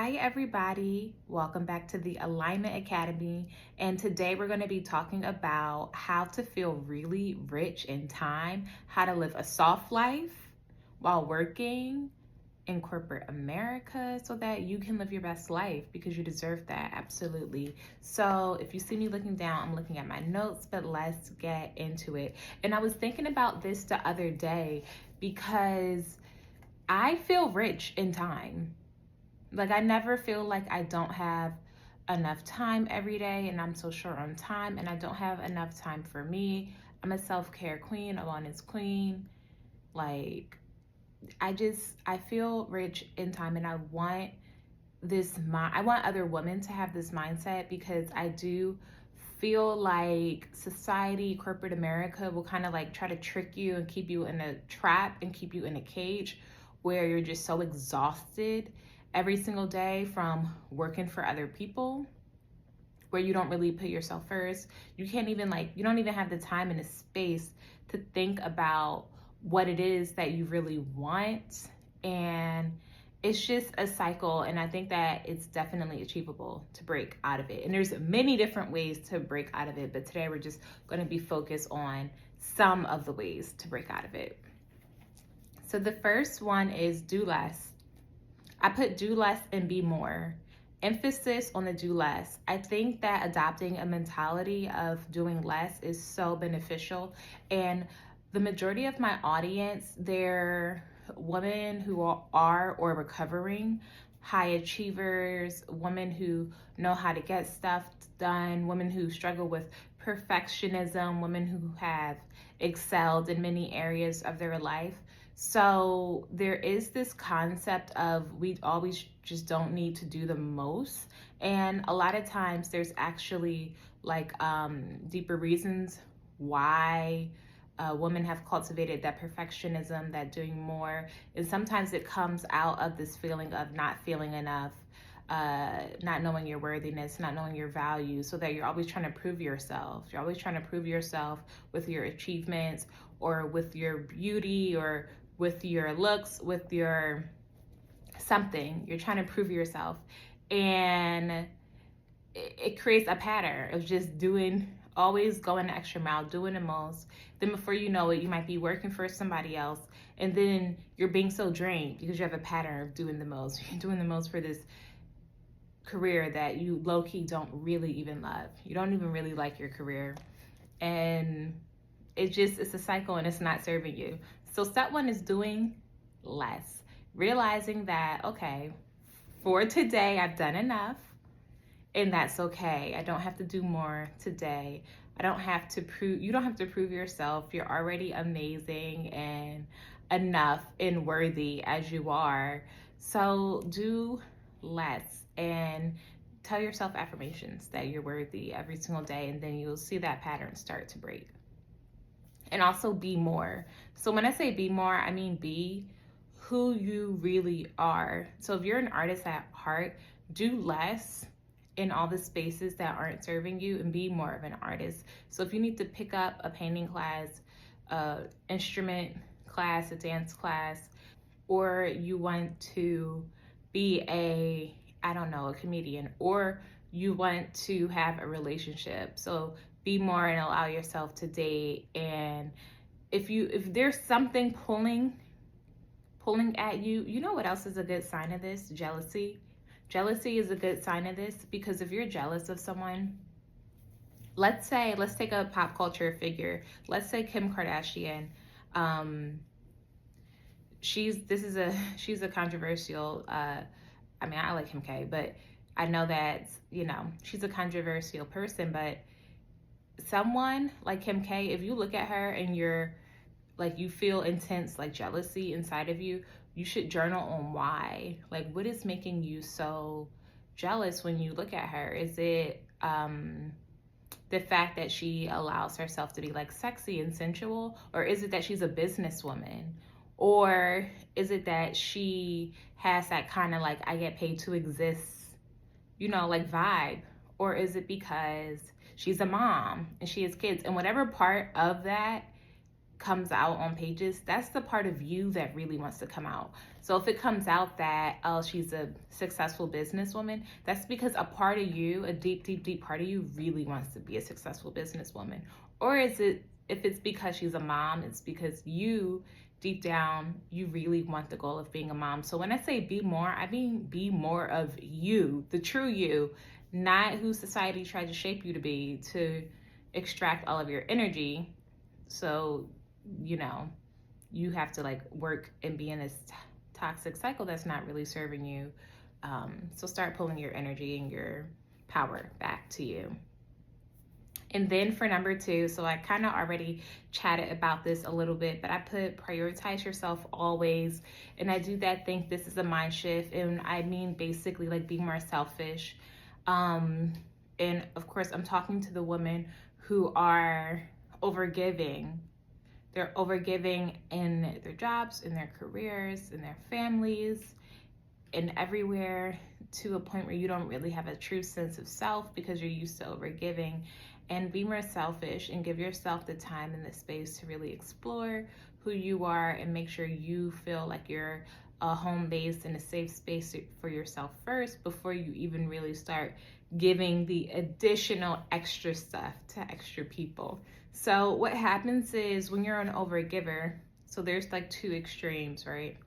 Hi, everybody. Welcome back to the Alignment Academy. And today we're going to be talking about how to feel really rich in time, how to live a soft life while working in corporate America so that you can live your best life because you deserve that. Absolutely. So, if you see me looking down, I'm looking at my notes, but let's get into it. And I was thinking about this the other day because I feel rich in time. Like, I never feel like I don't have enough time every day and I'm so short on time and I don't have enough time for me. I'm a self-care queen, a wellness queen. Like, I feel rich in time and I want I want other women to have this mindset because I do feel like society, corporate America will kind of like try to trick you and keep you in a trap and keep you in a cage where you're just so exhausted every single day from working for other people, where you don't really put yourself first. You can't even you don't even have the time and the space to think about what it is that you really want. And it's just a cycle, and I think that it's definitely achievable to break out of it. And there's many different ways to break out of it, but today we're just going to be focused on some of the ways to break out of it. So the first one is do less. I put do less and be more. Emphasis on the do less. I think that adopting a mentality of doing less is so beneficial. And the majority of my audience, they're women who are or recovering high achievers, women who know how to get stuff done, women who struggle with perfectionism, women who have excelled in many areas of their life. So there is this concept of we always just don't need to do the most. And a lot of times there's actually deeper reasons why women have cultivated that perfectionism, that doing more. And sometimes it comes out of this feeling of not feeling enough, not knowing your worthiness, not knowing your value, so that you're always trying to prove yourself. You're always trying to prove yourself with your achievements or with your beauty or with your looks, with your something. You're trying to prove yourself. And it creates a pattern of just always going the extra mile, doing the most. Then before you know it, you might be working for somebody else. And then you're being so drained because you have a pattern of doing the most. You're doing the most for this career that you low-key don't really even love. You don't even really like your career. And it's a cycle and it's not serving you. So step one is doing less. Realizing that, okay, for today, I've done enough and that's okay. I don't have to do more today. You don't have to prove yourself. You're already amazing and enough and worthy as you are. So do less and tell yourself affirmations that you're worthy every single day, and then you'll see that pattern start to break. And also be more. So when I say be more, I mean be who you really are. So if you're an artist at heart, do less in all the spaces that aren't serving you and be more of an artist. So if you need to pick up a painting class, instrument class, a dance class, or you want to be a comedian, or you want to have a relationship. So be more and allow yourself to date. And if there's something pulling at you, you know what else is a good sign of this? Jealousy. Jealousy is a good sign of this because if you're jealous of someone, let's take a pop culture figure. Let's say Kim Kardashian. She's a controversial, I like Kim K, but I know that, she's a controversial person, but someone like Kim K, if you look at her and you feel intense jealousy inside of you, you should journal on why. What is making you so jealous when you look at her? Is it the fact that she allows herself to be sexy and sensual, or is it that she's a businesswoman? Or is it that she has that kind of I get paid to exist, vibe? Or is it because she's a mom and she has kids? And whatever part of that comes out on pages, that's the part of you that really wants to come out. So if it comes out that, oh, she's a successful businesswoman, that's because a part of you, a deep, deep, deep part of you really wants to be a successful businesswoman. Or is it, if it's because she's a mom, it's because you, deep down, you really want the goal of being a mom. So when I say be more, I mean be more of you, the true you, not who society tried to shape you to be to extract all of your energy. So, you have to like work and be in this toxic cycle that's not really serving you. So start pulling your energy and your power back to you. And then for number 2, so I kind of already chatted about this a little bit, but I put prioritize yourself always. And I do that, think this is a mind shift. And I mean, basically like be more selfish. And of course, I'm talking to the women who are overgiving. They're overgiving in their jobs, in their careers, in their families, and everywhere, to a point where you don't really have a true sense of self because you're used to overgiving. And be more selfish and give yourself the time and the space to really explore who you are and make sure you feel like you're a home base and a safe space for yourself first before you even really start giving the additional extra stuff to extra people. So what happens is when you're an overgiver, so there's like 2 extremes, right?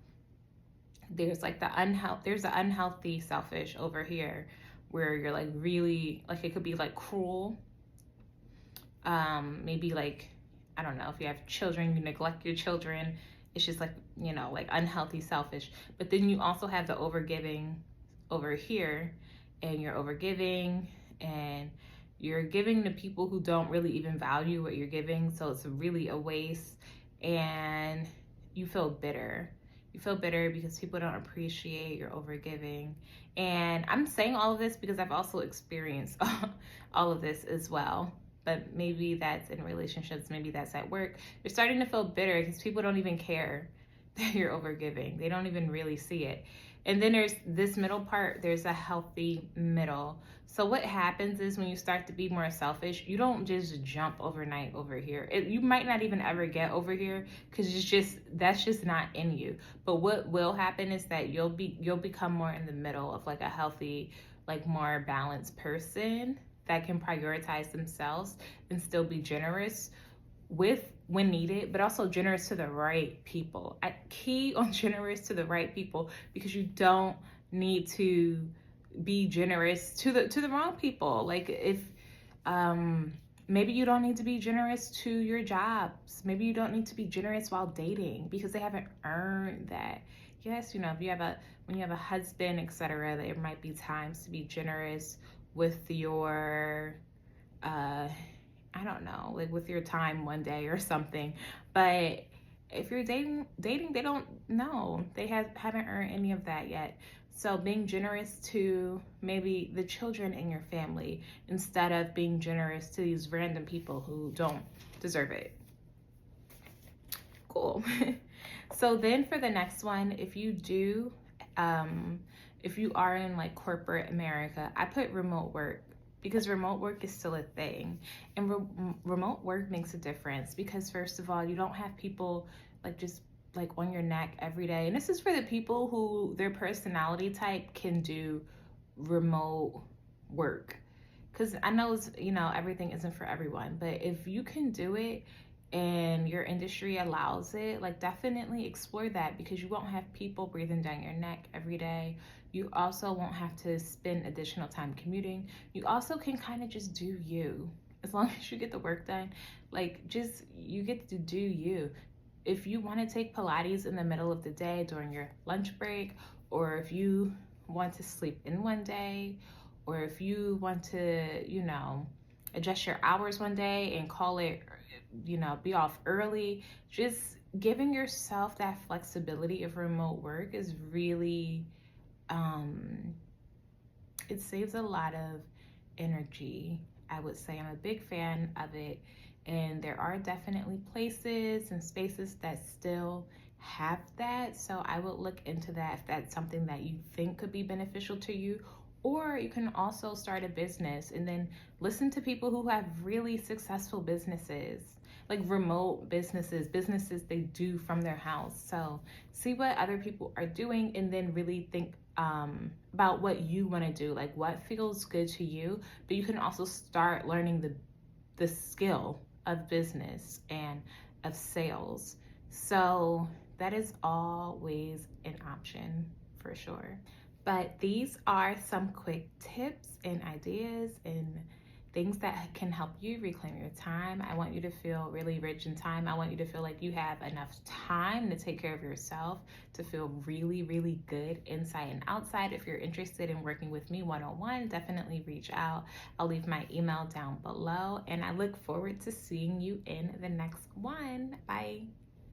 There's like the unhealthy selfish over here where you're like really, like it could be like cruel. Maybe like, I don't know, if you have children, you neglect your children. It's just like, like unhealthy selfish. But then you also have the overgiving over here, and you're overgiving and you're giving to people who don't really even value what you're giving. So it's really a waste, and you feel bitter. You feel bitter because people don't appreciate your overgiving. And I'm saying all of this because I've also experienced all of this as well. But maybe that's in relationships, maybe that's at work. You're starting to feel bitter because people don't even care that you're overgiving. They don't even really see it. And then there's this middle part, there's a healthy middle. So what happens is when you start to be more selfish, you don't just jump overnight over here. You might not even ever get over here because that's just not in you. But what will happen is that you'll become more in the middle of like a healthy, like more balanced person that can prioritize themselves and still be generous with when needed, but also generous to the right people. Key on generous to the right people, because you don't need to be generous to the wrong people. Like if maybe you don't need to be generous to your jobs. Maybe you don't need to be generous while dating because they haven't earned that. Yes, if when you have a husband, etc., there might be times to be generous with your I don't know, like with your time one day or something. But if you're dating, they don't know. They haven't earned any of that yet. So being generous to maybe the children in your family instead of being generous to these random people who don't deserve it. Cool. So then for the next one, if you are in like corporate America, I put remote work, because remote work is still a thing. And remote work makes a difference because, first of all, you don't have people like just like on your neck every day. And this is for the people who their personality type can do remote work. Because I know everything isn't for everyone, but if you can do it and your industry allows it, like definitely explore that, because you won't have people breathing down your neck every day. You also won't have to spend additional time commuting. You also can kind of just do you. As long as you get the work done, like just you get to do you. If you want to take Pilates in the middle of the day during your lunch break, or if you want to sleep in one day, or if you want to, adjust your hours one day and call it, be off early, just giving yourself that flexibility of remote work is really, it saves a lot of energy. I would say I'm a big fan of it. And there are definitely places and spaces that still have that. So I would look into that if that's something that you think could be beneficial to you. Or you can also start a business and then listen to people who have really successful businesses like remote businesses they do from their house. So see what other people are doing and then really think about what you want to do, like what feels good to you. But you can also start learning the skill of business and of sales. So that is always an option for sure. But these are some quick tips and ideas and things that can help you reclaim your time. I want you to feel really rich in time. I want you to feel like you have enough time to take care of yourself, to feel really, really good inside and outside. If you're interested in working with me one-on-one, definitely reach out. I'll leave my email down below, and I look forward to seeing you in the next one. Bye.